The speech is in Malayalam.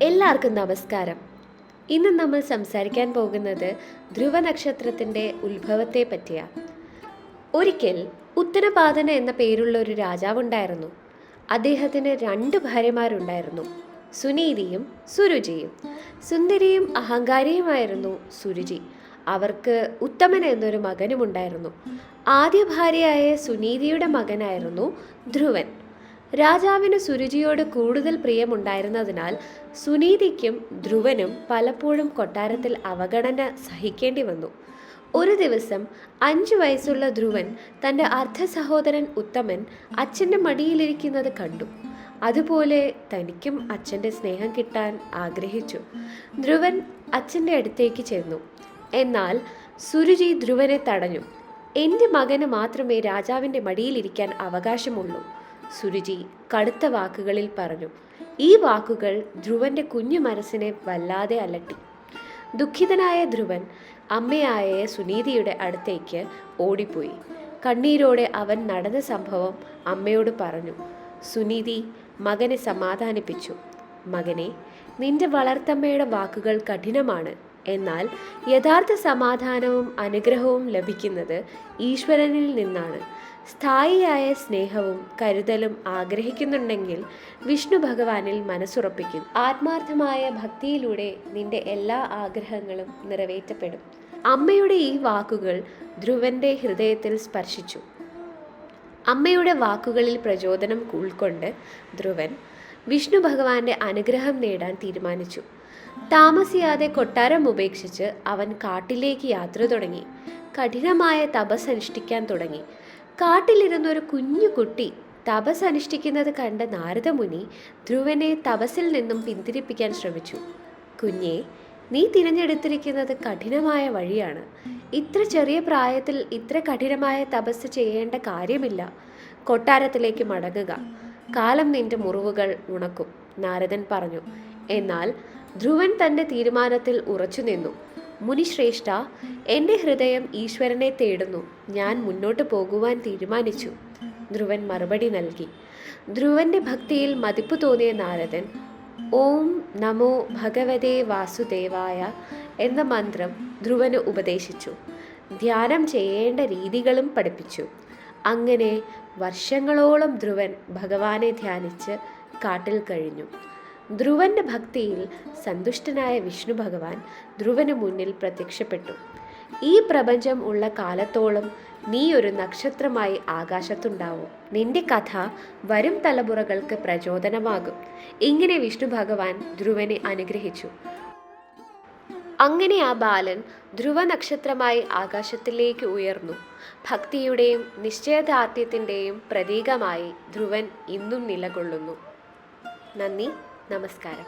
എല്ലാവർക്കും നമസ്കാരം. ഇന്ന് നമ്മൾ സംസാരിക്കാൻ പോകുന്നത് ധ്രുവ നക്ഷത്രത്തിൻ്റെ ഉത്ഭവത്തെ പറ്റിയാണ്. ഒരിക്കൽ ഉത്തരപാദന എന്ന പേരുള്ള ഒരു രാജാവുണ്ടായിരുന്നു. അദ്ദേഹത്തിന് 2 ഭാര്യമാരുണ്ടായിരുന്നു, സുനീതിയും സുരുചിയും. സുന്ദരിയും അഹങ്കാരിയുമായിരുന്നു സുരുചി. അവർക്ക് ഉത്തമൻ എന്നൊരു മകനുമുണ്ടായിരുന്നു. ആദ്യ ഭാര്യയായ സുനീതിയുടെ മകനായിരുന്നു ധ്രുവൻ. രാജാവിന് സുരുചിയോട് കൂടുതൽ പ്രിയമുണ്ടായിരുന്നതിനാൽ സുനീതിക്കും ധ്രുവനും പലപ്പോഴും കൊട്ടാരത്തിൽ അവഗണന സഹിക്കേണ്ടി വന്നു. ഒരു ദിവസം 5 വയസ്സുള്ള ധ്രുവൻ തൻ്റെ അർദ്ധ സഹോദരൻ ഉത്തമൻ അച്ഛൻ്റെ മടിയിലിരിക്കുന്നത് കണ്ടു. അതുപോലെ തനിക്കും അച്ഛൻ്റെ സ്നേഹം കിട്ടാൻ ആഗ്രഹിച്ചു. ധ്രുവൻ അച്ഛൻ്റെ അടുത്തേക്ക് ചെന്നു. എന്നാൽ സുരുചി ധ്രുവനെ തടഞ്ഞു. എൻ്റെ മകന് മാത്രമേ രാജാവിൻ്റെ മടിയിലിരിക്കാൻ അവകാശമുള്ളൂ, സുരുചി കടുത്ത വാക്കുകളിൽ പറഞ്ഞു. ഈ വാക്കുകൾ ധ്രുവന്റെ കുഞ്ഞു മനസ്സിനെ വല്ലാതെ അലട്ടി. ദുഃഖിതനായ ധ്രുവൻ അമ്മയായ സുനീതിയുടെ അടുത്തേക്ക് ഓടിപ്പോയി. കണ്ണീരോടെ അവൻ നടന്ന സംഭവം അമ്മയോട് പറഞ്ഞു. സുനീതി മകനെ സമാധാനിപ്പിച്ചു. മകനെ, നിന്റെ വളർത്തമ്മയുടെ വാക്കുകൾ കഠിനമാണ്. എന്നാൽ യഥാർത്ഥ സമാധാനവും അനുഗ്രഹവും ലഭിക്കുന്നത് ഈശ്വരനിൽ നിന്നാണ്. സ്ഥായിയായ സ്നേഹവും കരുതലും ആഗ്രഹിക്കുന്നുണ്ടെങ്കിൽ വിഷ്ണു ഭഗവാനിൽ മനസ്സുറപ്പിക്കും. ആത്മാർത്ഥമായ ഭക്തിയിലൂടെ നിന്റെ എല്ലാ ആഗ്രഹങ്ങളും നിറവേറ്റപ്പെടും. അമ്മയുടെ ഈ വാക്കുകൾ ധ്രുവന്റെ ഹൃദയത്തിൽ സ്പർശിച്ചു. അമ്മയുടെ വാക്കുകളിൽ പ്രചോദനം ഉൾക്കൊണ്ട് ധ്രുവൻ വിഷ്ണു ഭഗവാന്റെ അനുഗ്രഹം നേടാൻ തീരുമാനിച്ചു. താമസിയാതെ കൊട്ടാരം ഉപേക്ഷിച്ച് അവൻ കാട്ടിലേക്ക് യാത്ര തുടങ്ങി. കഠിനമായ തപസ് അനുഷ്ഠിക്കാൻ തുടങ്ങി. കാട്ടിലിരുന്നൊരു കുഞ്ഞു കുട്ടി തപസ് അനുഷ്ഠിക്കുന്നത് കണ്ട നാരദമുനി ധ്രുവനെ തപസ്സിൽ നിന്നും പിന്തിരിപ്പിക്കാൻ ശ്രമിച്ചു. കുഞ്ഞെ, നീ തിരഞ്ഞെടുത്തിരിക്കുന്നത് കഠിനമായ വഴിയാണ്. ഇത്ര ചെറിയ പ്രായത്തിൽ ഇത്ര കഠിനമായ തപസ് ചെയ്യേണ്ട കാര്യമില്ല. കൊട്ടാരത്തിലേക്ക് മടങ്ങുക. കാലം നിന്റെ മുറിവുകൾ ഉണക്കും, നാരദൻ പറഞ്ഞു. എന്നാൽ ധ്രുവൻ തൻ്റെ തീരുമാനത്തിൽ ഉറച്ചു നിന്നു. മുനിശ്രേഷ്ഠ, എൻ്റെ ഹൃദയം ഈശ്വരനെ തേടുന്നു. ഞാൻ മുന്നോട്ട് പോകുവാൻ തീരുമാനിച്ചു, ധ്രുവൻ മറുപടി നൽകി. ധ്രുവന്റെ ഭക്തിയിൽ മതിപ്പ് തോന്നിയ നാരദൻ ഓം നമോ ഭഗവതേ വാസുദേവായ എന്ന മന്ത്രം ധ്രുവന് ഉപദേശിച്ചു. ധ്യാനം ചെയ്യേണ്ട രീതികളും പഠിപ്പിച്ചു. അങ്ങനെ വർഷങ്ങളോളം ധ്രുവൻ ഭഗവാനെ ധ്യാനിച്ച് കാട്ടിൽ കഴിഞ്ഞു. ധ്രുവന്റെ ഭക്തിയിൽ സന്തുഷ്ടനായ വിഷ്ണു ഭഗവാൻ ധ്രുവന് മുന്നിൽ പ്രത്യക്ഷപ്പെട്ടു. ഈ പ്രപഞ്ചം ഉള്ള കാലത്തോളം നീ ഒരു നക്ഷത്രമായി ആകാശത്തുണ്ടാവും. നിന്റെ കഥ വരും തലമുറകൾക്ക് പ്രചോദനമാകും. ഇങ്ങനെ വിഷ്ണു ഭഗവാൻ ധ്രുവനെ അനുഗ്രഹിച്ചു. അങ്ങനെ ആ ബാലൻ ധ്രുവ നക്ഷത്രമായി ആകാശത്തിലേക്ക് ഉയർന്നു. ഭക്തിയുടെയും നിശ്ചയദാർഢ്യത്തിൻ്റെയും പ്രതീകമായി ധ്രുവൻ ഇന്നും നിലകൊള്ളുന്നു. നന്ദി, നമസ്കാരം.